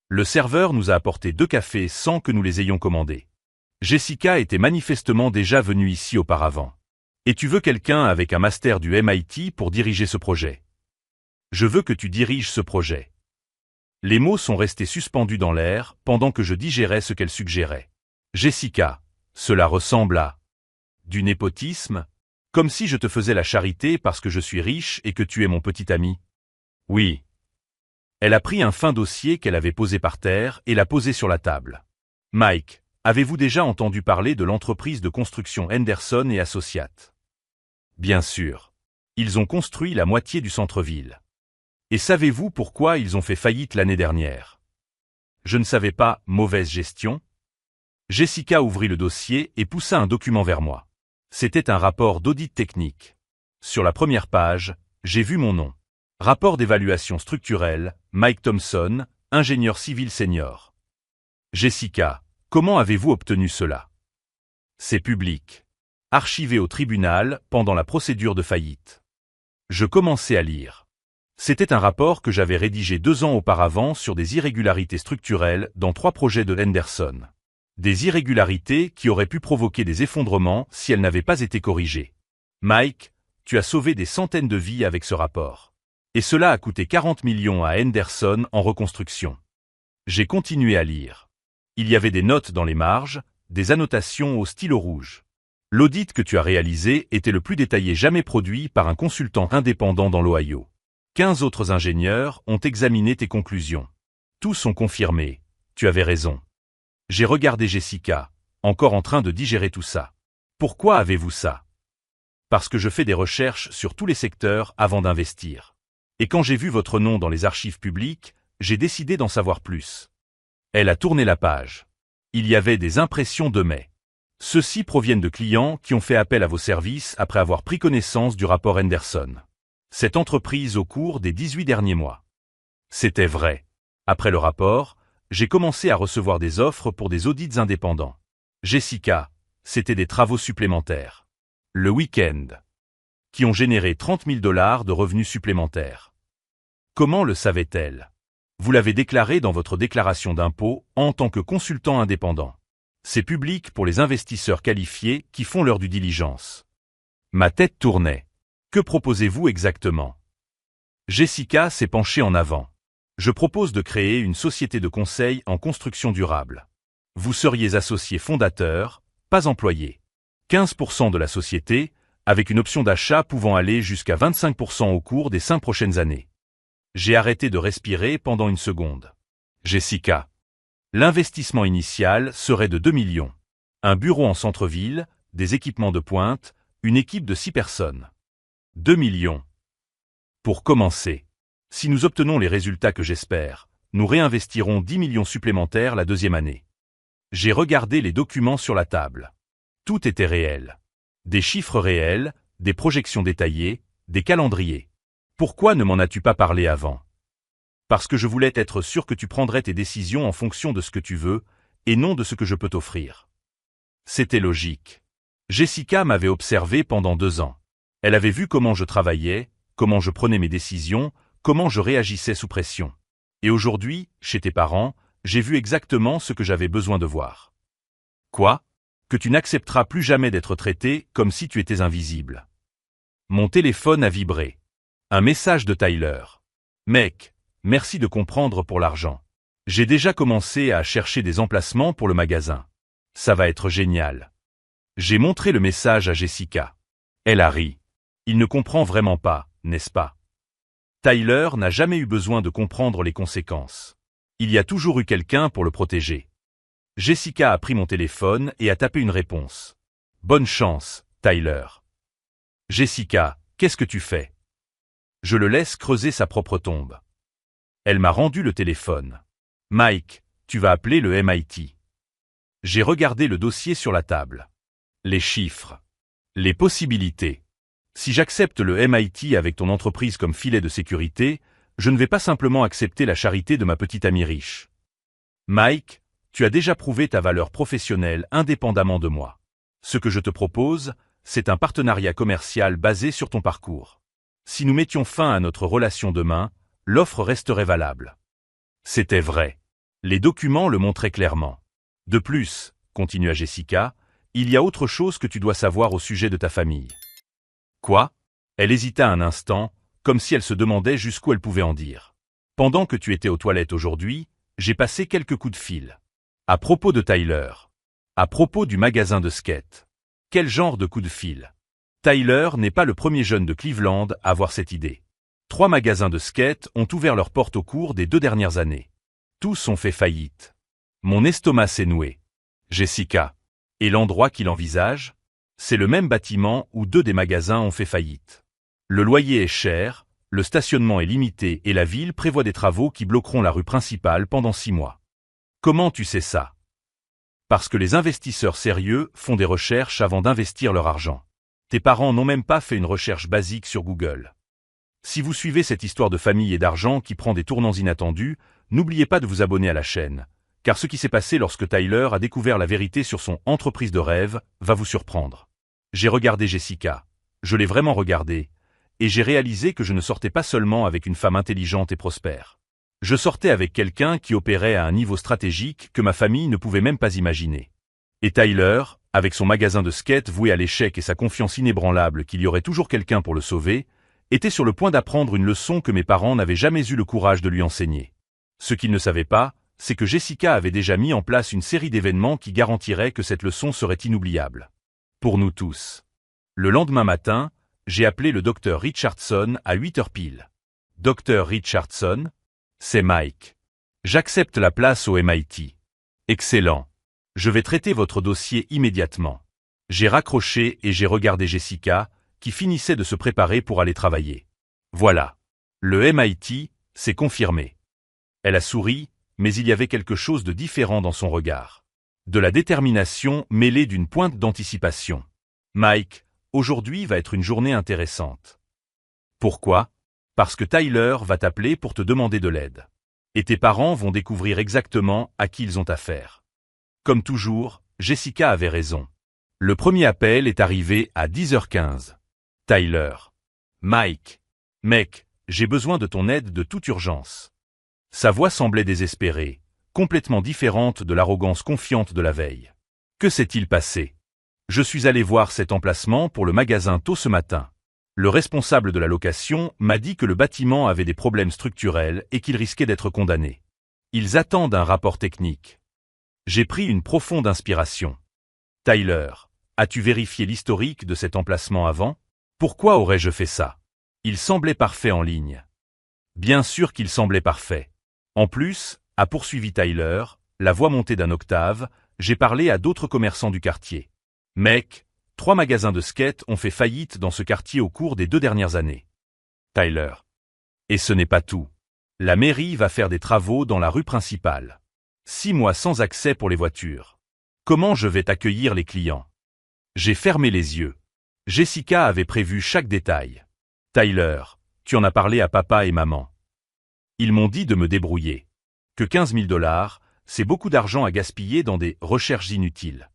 Le serveur nous a apporté 2 cafés sans que nous les ayons commandés. Jessica était manifestement déjà venue ici auparavant. Et tu veux quelqu'un avec un master du MIT pour diriger ce projet? Je veux que tu diriges ce projet. Les mots sont restés suspendus dans l'air pendant que je digérais ce qu'elle suggérait. Jessica, cela ressemble à du népotisme, comme si je te faisais la charité parce que je suis riche et que tu es mon petit ami. Oui. Elle a pris un fin dossier qu'elle avait posé par terre et l'a posé sur la table. Mike, avez-vous déjà entendu parler de l'entreprise de construction Henderson et Associates? Bien sûr. Ils ont construit la moitié du centre-ville. Et savez-vous pourquoi ils ont fait faillite l'année dernière? Je ne savais pas, mauvaise gestion? Jessica ouvrit le dossier et poussa un document vers moi. C'était un rapport d'audit technique. Sur la première page, j'ai vu mon nom. Rapport d'évaluation structurelle, Mike Thompson, ingénieur civil senior. Jessica, comment avez-vous obtenu cela? C'est public. Archivé au tribunal pendant la procédure de faillite. Je commençais à lire. C'était un rapport que j'avais rédigé 2 ans auparavant sur des irrégularités structurelles dans 3 projets de Henderson. Des irrégularités qui auraient pu provoquer des effondrements si elles n'avaient pas été corrigées. Mike, tu as sauvé des centaines de vies avec ce rapport. Et cela a coûté 40 millions à Henderson en reconstruction. J'ai continué à lire. Il y avait des notes dans les marges, des annotations au stylo rouge. L'audit que tu as réalisé était le plus détaillé jamais produit par un consultant indépendant dans l'Ohio. 15 autres ingénieurs ont examiné tes conclusions. Tous ont confirmé. Tu avais raison. J'ai regardé Jessica, encore en train de digérer tout ça. Pourquoi avez-vous ça? Parce que je fais des recherches sur tous les secteurs avant d'investir. Et quand j'ai vu votre nom dans les archives publiques, j'ai décidé d'en savoir plus. Elle a tourné la page. Il y avait des impressions de mai. Ceux-ci proviennent de clients qui ont fait appel à vos services après avoir pris connaissance du rapport Henderson. cette entreprise au cours des 18 derniers mois. C'était vrai. Après le rapport, j'ai commencé à recevoir des offres pour des audits indépendants. Jessica, c'était des travaux supplémentaires. Le week-end. Qui ont généré 30 000 $ de revenus supplémentaires. Comment le savait-elle? Vous l'avez déclaré dans votre déclaration d'impôt en tant que consultant indépendant. C'est public pour les investisseurs qualifiés qui font leur due diligence. Ma tête tournait. Que proposez-vous exactement? Jessica s'est penchée en avant. Je propose de créer une société de conseil en construction durable. Vous seriez associé fondateur, pas employé. 15% de la société, avec une option d'achat pouvant aller jusqu'à 25% au cours des 5 prochaines années. J'ai arrêté de respirer pendant une seconde. Jessica. L'investissement initial serait de 2 millions. Un bureau en centre-ville, des équipements de pointe, une équipe de 6 personnes. 2 millions. Pour commencer. Si nous obtenons les résultats que j'espère, nous réinvestirons 10 millions supplémentaires la deuxième année. J'ai regardé les documents sur la table. Tout était réel. Des chiffres réels, des projections détaillées, des calendriers. Pourquoi ne m'en as-tu pas parlé avant? Parce que je voulais être sûr que tu prendrais tes décisions en fonction de ce que tu veux, et non de ce que je peux t'offrir. C'était logique. Jessica m'avait observé pendant 2 ans. Elle avait vu comment je travaillais, comment je prenais mes décisions, comment je réagissais sous pression. Et aujourd'hui, chez tes parents, j'ai vu exactement ce que j'avais besoin de voir. Quoi? Que tu n'accepteras plus jamais d'être traité comme si tu étais invisible. Mon téléphone a vibré. Un message de Tyler. Mec, merci de comprendre pour l'argent. J'ai déjà commencé à chercher des emplacements pour le magasin. Ça va être génial. J'ai montré le message à Jessica. Elle a ri. Il ne comprend vraiment pas, n'est-ce pas? Tyler n'a jamais eu besoin de comprendre les conséquences. Il y a toujours eu quelqu'un pour le protéger. Jessica a pris mon téléphone et a tapé une réponse. Bonne chance, Tyler. Jessica, qu'est-ce que tu fais? Je le laisse creuser sa propre tombe. Elle m'a rendu le téléphone. Mike, tu vas appeler le MIT. J'ai regardé le dossier sur la table. Les chiffres. Les possibilités. Si j'accepte le MIT avec ton entreprise comme filet de sécurité, je ne vais pas simplement accepter la charité de ma petite amie riche. Mike, tu as déjà prouvé ta valeur professionnelle indépendamment de moi. Ce que je te propose, c'est un partenariat commercial basé sur ton parcours. Si nous mettions fin à notre relation demain, l'offre resterait valable. C'était vrai. Les documents le montraient clairement. De plus, continua Jessica, il y a autre chose que tu dois savoir au sujet de ta famille. Quoi? Elle hésita un instant, comme si elle se demandait jusqu'où elle pouvait en dire. Pendant que tu étais aux toilettes aujourd'hui, j'ai passé quelques coups de fil. À propos de Tyler. À propos du magasin de skate. Quel genre de coup de fil? Tyler n'est pas le premier jeune de Cleveland à avoir cette idée. 3 magasins de skate ont ouvert leurs portes au cours des 2 dernières années. Tous ont fait faillite. Mon estomac s'est noué. Jessica. Et l'endroit qu'il envisage? C'est le même bâtiment où 2 des magasins ont fait faillite. Le loyer est cher, le stationnement est limité et la ville prévoit des travaux qui bloqueront la rue principale pendant 6 mois. Comment tu sais ça? Parce que les investisseurs sérieux font des recherches avant d'investir leur argent. Tes parents n'ont même pas fait une recherche basique sur Google. Si vous suivez cette histoire de famille et d'argent qui prend des tournants inattendus, n'oubliez pas de vous abonner à la chaîne, car ce qui s'est passé lorsque Tyler a découvert la vérité sur son entreprise de rêve va vous surprendre. J'ai regardé Jessica, je l'ai vraiment regardée, et j'ai réalisé que je ne sortais pas seulement avec une femme intelligente et prospère. Je sortais avec quelqu'un qui opérait à un niveau stratégique que ma famille ne pouvait même pas imaginer. Et Tyler, avec son magasin de skate voué à l'échec et sa confiance inébranlable qu'il y aurait toujours quelqu'un pour le sauver, était sur le point d'apprendre une leçon que mes parents n'avaient jamais eu le courage de lui enseigner. Ce qu'il ne savait pas, c'est que Jessica avait déjà mis en place une série d'événements qui garantiraient que cette leçon serait inoubliable. Pour nous tous. Le lendemain matin, j'ai appelé le docteur Richardson à 8h pile. Docteur Richardson? C'est Mike. J'accepte la place au MIT. Excellent. Je vais traiter votre dossier immédiatement. J'ai raccroché et j'ai regardé Jessica, qui finissait de se préparer pour aller travailler. Voilà. Le MIT, c'est confirmé. Elle a souri, mais il y avait quelque chose de différent dans son regard. De la détermination mêlée d'une pointe d'anticipation. Mike, aujourd'hui va être une journée intéressante. Pourquoi? Parce que Tyler va t'appeler pour te demander de l'aide. Et tes parents vont découvrir exactement à qui ils ont affaire. Comme toujours, Jessica avait raison. Le premier appel est arrivé à 10h15. Tyler. Mike. Mec, j'ai besoin de ton aide de toute urgence. Sa voix semblait désespérée, complètement différente de l'arrogance confiante de la veille. Que s'est-il passé? Je suis allé voir cet emplacement pour le magasin tôt ce matin. Le responsable de la location m'a dit que le bâtiment avait des problèmes structurels et qu'il risquait d'être condamné. Ils attendent un rapport technique. J'ai pris une profonde inspiration. Tyler, as-tu vérifié l'historique de cet emplacement avant? Pourquoi aurais-je fait ça? Il semblait parfait en ligne. Bien sûr qu'il semblait parfait. En plus, a poursuivi Tyler, la voix montée d'un octave, j'ai parlé à d'autres commerçants du quartier. Mec, 3 magasins de skate ont fait faillite dans ce quartier au cours des 2 dernières années. Tyler. Et ce n'est pas tout. La mairie va faire des travaux dans la rue principale. 6 mois sans accès pour les voitures. Comment je vais accueillir les clients? J'ai fermé les yeux. Jessica avait prévu chaque détail. Tyler, tu en as parlé à papa et maman. Ils m'ont dit de me débrouiller. Que 15 000 $, c'est beaucoup d'argent à gaspiller dans des recherches inutiles.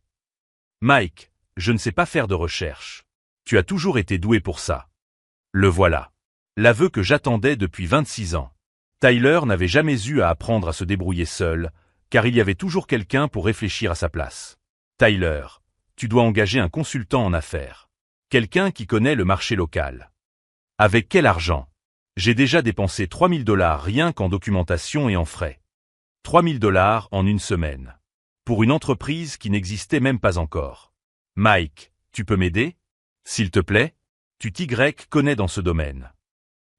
Mike, je ne sais pas faire de recherche. Tu as toujours été doué pour ça. Le voilà. L'aveu que j'attendais depuis 26 ans. Tyler n'avait jamais eu à apprendre à se débrouiller seul, car il y avait toujours quelqu'un pour réfléchir à sa place. Tyler, tu dois engager un consultant en affaires. Quelqu'un qui connaît le marché local. Avec quel argent? J'ai déjà dépensé 3 000 $ rien qu'en documentation et en frais. 3 000 $ en une semaine. Pour une entreprise qui n'existait même pas encore. Mike, tu peux m'aider? S'il te plaît? Tu connais dans ce domaine.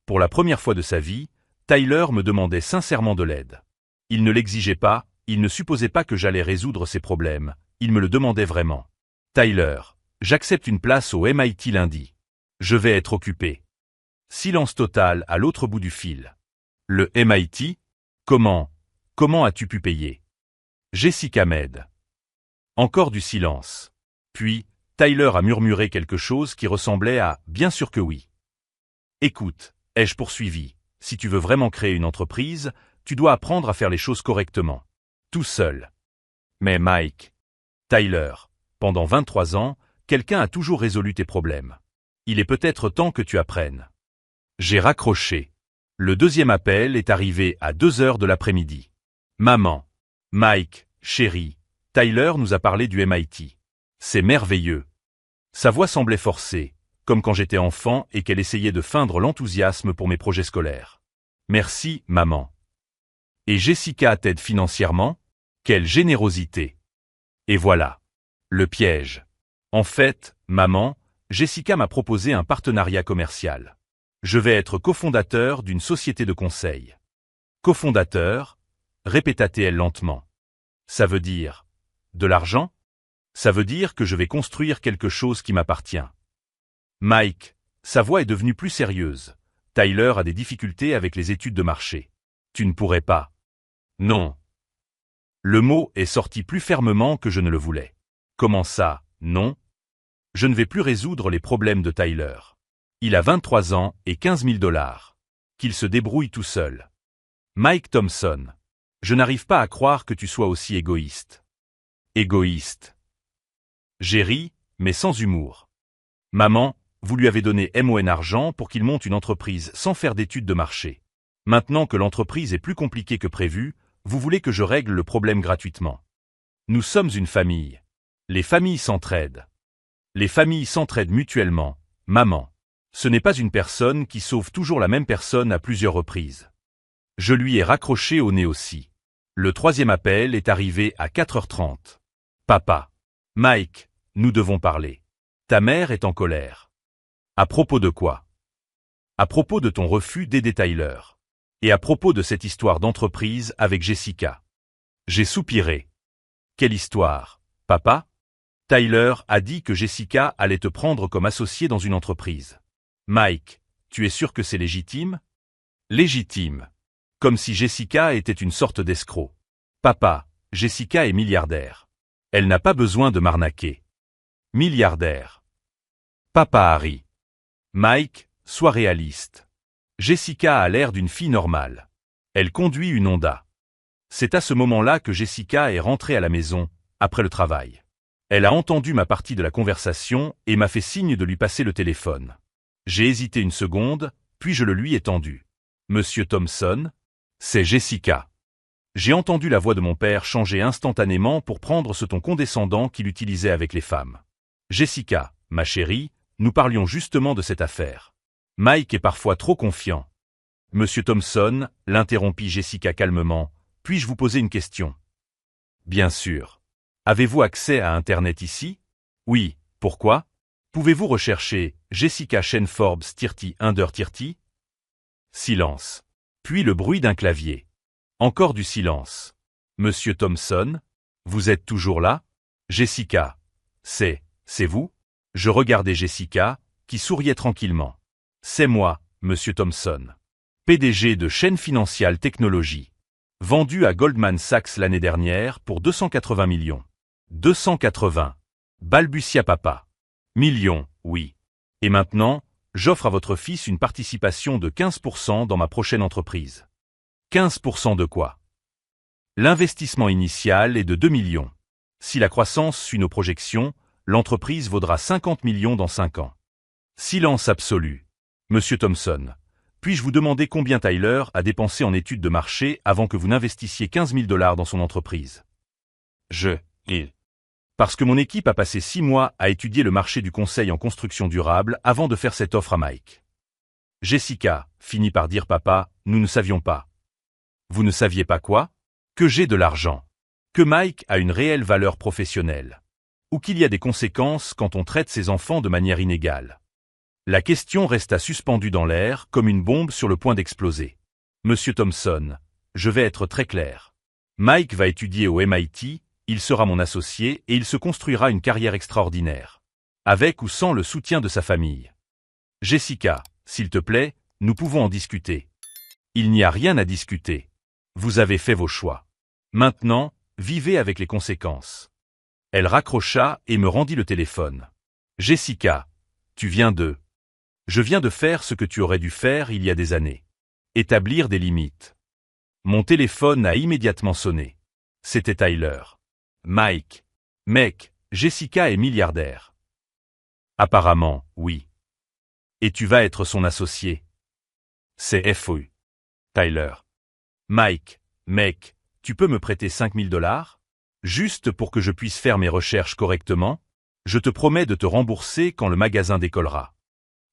Pour la première fois de sa vie, Tyler me demandait sincèrement de l'aide. Il ne l'exigeait pas, il ne supposait pas que j'allais résoudre ses problèmes, il me le demandait vraiment. Tyler, j'accepte une place au MIT lundi. Je vais être occupé. Silence total à l'autre bout du fil. Le MIT? Comment as-tu pu payer? Jessica m'aide. Encore du silence. Puis, Tyler a murmuré quelque chose qui ressemblait à « bien sûr que oui ». Écoute, ai-je poursuivi, si tu veux vraiment créer une entreprise, tu dois apprendre à faire les choses correctement. Tout seul. Mais Mike. Tyler, pendant 23 ans, quelqu'un a toujours résolu tes problèmes. Il est peut-être temps que tu apprennes. J'ai raccroché. Le deuxième appel est arrivé à 2h de l'après-midi. Maman. Mike, chérie, Tyler nous a parlé du MIT. C'est merveilleux. Sa voix semblait forcée, comme quand j'étais enfant et qu'elle essayait de feindre l'enthousiasme pour mes projets scolaires. Merci, maman. Et Jessica t'aide financièrement? Quelle générosité. Et voilà. Le piège. En fait, maman, Jessica m'a proposé un partenariat commercial. Je vais être cofondateur d'une société de conseil. Cofondateur? Répéta-t-elle lentement. Ça veut dire de l'argent? Ça veut dire que je vais construire quelque chose qui m'appartient. Mike, sa voix est devenue plus sérieuse. Tyler a des difficultés avec les études de marché. Tu ne pourrais pas. Non. Le mot est sorti plus fermement que je ne le voulais. Comment ça, non? Je ne vais plus résoudre les problèmes de Tyler. Il a 23 ans et 15 000 $. Qu'il se débrouille tout seul. Mike Thompson. Je n'arrive pas à croire que tu sois aussi égoïste. Égoïste. J'ai ri, mais sans humour. Maman, vous lui avez donné MON argent pour qu'il monte une entreprise sans faire d'études de marché. Maintenant que l'entreprise est plus compliquée que prévu, vous voulez que je règle le problème gratuitement. Nous sommes une famille. Les familles s'entraident. Les familles s'entraident mutuellement, maman. Ce n'est pas une personne qui sauve toujours la même personne à plusieurs reprises. Je lui ai raccroché au nez aussi. Le troisième appel est arrivé à 4h30. Papa. Mike, nous devons parler. Ta mère est en colère. À propos de quoi? À propos de ton refus d'aider Tyler. Et à propos de cette histoire d'entreprise avec Jessica. J'ai soupiré. Quelle histoire, papa? Tyler a dit que Jessica allait te prendre comme associé dans une entreprise. Mike, tu es sûr que c'est légitime? Légitime. Comme si Jessica était une sorte d'escroc. Papa, Jessica est milliardaire. Elle n'a pas besoin de m'arnaquer. Milliardaire. Papa a ri. Mike, Sois réaliste. Jessica a l'air d'une fille normale. Elle conduit une Honda. C'est à ce moment-là que Jessica est rentrée à la maison, après le travail. Elle a entendu ma partie de la conversation et m'a fait signe de lui passer le téléphone. J'ai hésité une seconde, puis je le lui ai tendu. « Monsieur Thompson ?» C'est Jessica. J'ai entendu la voix de mon père changer instantanément pour prendre ce ton condescendant qu'il utilisait avec les femmes. « Jessica, ma chérie, nous parlions justement de cette affaire. Mike est parfois trop confiant. » « Monsieur Thompson, » l'interrompit Jessica calmement, « puis-je vous poser une question ?»« Bien sûr. Avez-vous accès à Internet ici ?»« Oui, pourquoi ?»« Pouvez-vous rechercher Jessica Shane Forbes _under_30 ?» Silence. Puis le bruit d'un clavier. Encore du silence. « Monsieur Thompson, vous êtes toujours là ?»« Jessica. C'est vous ?» Je regardais Jessica, qui souriait tranquillement. « C'est moi, Monsieur Thompson. PDG de Chaîne Financial Technologies. Vendu à Goldman Sachs l'année dernière pour 280 millions. 280. Balbutia papa. Millions, oui. Et maintenant, j'offre à votre fils une participation de 15% dans ma prochaine entreprise. 15% de quoi? L'investissement initial est de 2 millions. Si la croissance suit nos projections, l'entreprise vaudra 50 millions dans 5 ans. Silence absolu. Monsieur Thompson. Puis-je vous demander combien Tyler a dépensé en études de marché avant que vous n'investissiez 15 000 $ dans son entreprise? Parce que mon équipe a passé 6 mois à étudier le marché du conseil en construction durable avant de faire cette offre à Mike. Jessica finit par dire papa, nous ne savions pas. Vous ne saviez pas quoi? Que j'ai de l'argent. Que Mike a une réelle valeur professionnelle. Ou qu'il y a des conséquences quand on traite ses enfants de manière inégale. La question resta suspendue dans l'air, comme une bombe sur le point d'exploser. Monsieur Thompson, je vais être très clair. Mike va étudier au MIT, il sera mon associé et il se construira une carrière extraordinaire. Avec ou sans le soutien de sa famille. Jessica, s'il te plaît, nous pouvons en discuter. Il n'y a rien à discuter. Vous avez fait vos choix. Maintenant, vivez avec les conséquences. Elle raccrocha et me rendit le téléphone. Jessica, tu viens de... Je viens de faire ce que tu aurais dû faire il y a des années. Établir des limites. Mon téléphone a immédiatement sonné. C'était Tyler. Mike. Mec, Jessica est milliardaire. Apparemment, oui. Et tu vas être son associé. C'est fou. Tyler. Mike, mec, tu peux me prêter 5 000 $? Juste pour que je puisse faire mes recherches correctement? Je te promets de te rembourser quand le magasin décollera.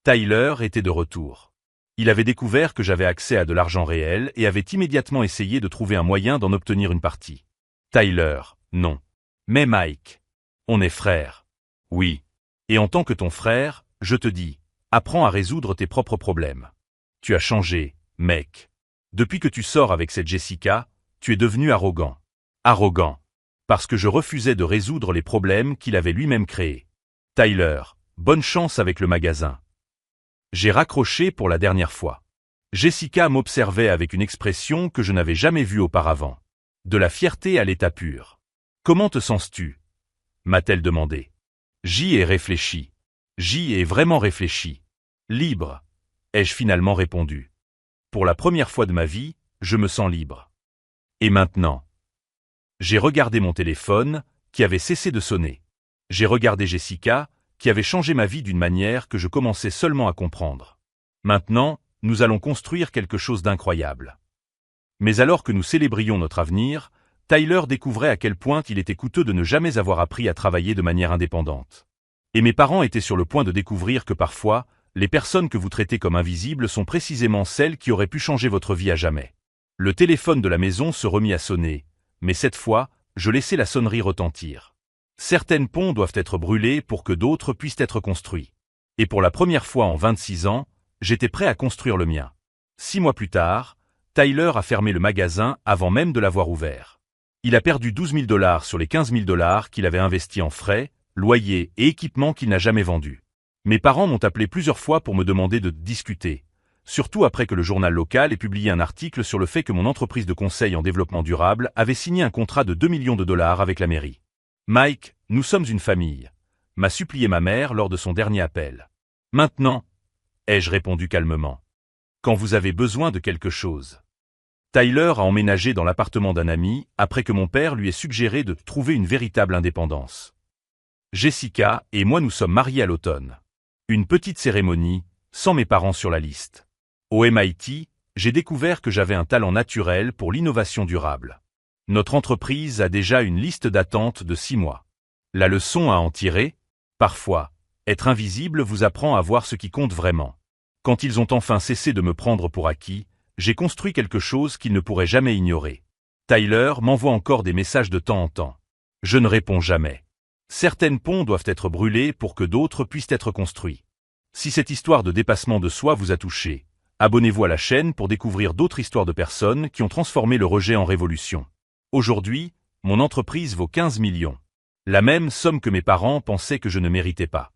Tyler était de retour. Il avait découvert que j'avais accès à de l'argent réel et avait immédiatement essayé de trouver un moyen d'en obtenir une partie. Tyler, non. Mais Mike, on est frères. Oui. Et en tant que ton frère, je te dis, apprends à résoudre tes propres problèmes. Tu as changé, mec. Depuis que tu sors avec cette Jessica, tu es devenu arrogant. Arrogant. Parce que je refusais de résoudre les problèmes qu'il avait lui-même créés. Tyler, bonne chance avec le magasin. J'ai raccroché pour la dernière fois. Jessica m'observait avec une expression que je n'avais jamais vue auparavant. De la fierté à l'état pur. Comment te sens-tu? M'a-t-elle demandé. J'y ai réfléchi. J'y ai vraiment réfléchi. Libre, ai-je finalement répondu. Pour la première fois de ma vie, je me sens libre. Et maintenant? J'ai regardé mon téléphone, qui avait cessé de sonner. J'ai regardé Jessica, qui avait changé ma vie d'une manière que je commençais seulement à comprendre. Maintenant, nous allons construire quelque chose d'incroyable. Mais alors que nous célébrions notre avenir, Tyler découvrait à quel point il était coûteux de ne jamais avoir appris à travailler de manière indépendante. Et mes parents étaient sur le point de découvrir que parfois, les personnes que vous traitez comme invisibles sont précisément celles qui auraient pu changer votre vie à jamais. Le téléphone de la maison se remit à sonner, mais cette fois, je laissai la sonnerie retentir. Certains ponts doivent être brûlés pour que d'autres puissent être construits. Et pour la première fois en 26 ans, j'étais prêt à construire le mien. 6 mois plus tard, Tyler a fermé le magasin avant même de l'avoir ouvert. Il a perdu 12 000 $ sur les 15 000 $ qu'il avait investis en frais, loyers et équipements qu'il n'a jamais vendus. Mes parents m'ont appelé plusieurs fois pour me demander de discuter, surtout après que le journal local ait publié un article sur le fait que mon entreprise de conseil en développement durable avait signé un contrat de 2 millions de $ avec la mairie. Mike, nous sommes une famille, m'a supplié ma mère lors de son dernier appel. Maintenant, ai-je répondu calmement. Quand vous avez besoin de quelque chose. Tyler a emménagé dans l'appartement d'un ami après que mon père lui ait suggéré de trouver une véritable indépendance. Jessica et moi nous sommes mariés à l'automne. Une petite cérémonie, sans mes parents sur la liste. Au MIT, j'ai découvert que j'avais un talent naturel pour l'innovation durable. Notre entreprise a déjà une liste d'attente de 6 mois. La leçon à en tirer, parfois, être invisible vous apprend à voir ce qui compte vraiment. Quand ils ont enfin cessé de me prendre pour acquis, j'ai construit quelque chose qu'ils ne pourraient jamais ignorer. Tyler m'envoie encore des messages de temps en temps. Je ne réponds jamais. Certains ponts doivent être brûlés pour que d'autres puissent être construits. Si cette histoire de dépassement de soi vous a touché, abonnez-vous à la chaîne pour découvrir d'autres histoires de personnes qui ont transformé le rejet en révolution. Aujourd'hui, mon entreprise vaut 15 millions. La même somme que mes parents pensaient que je ne méritais pas.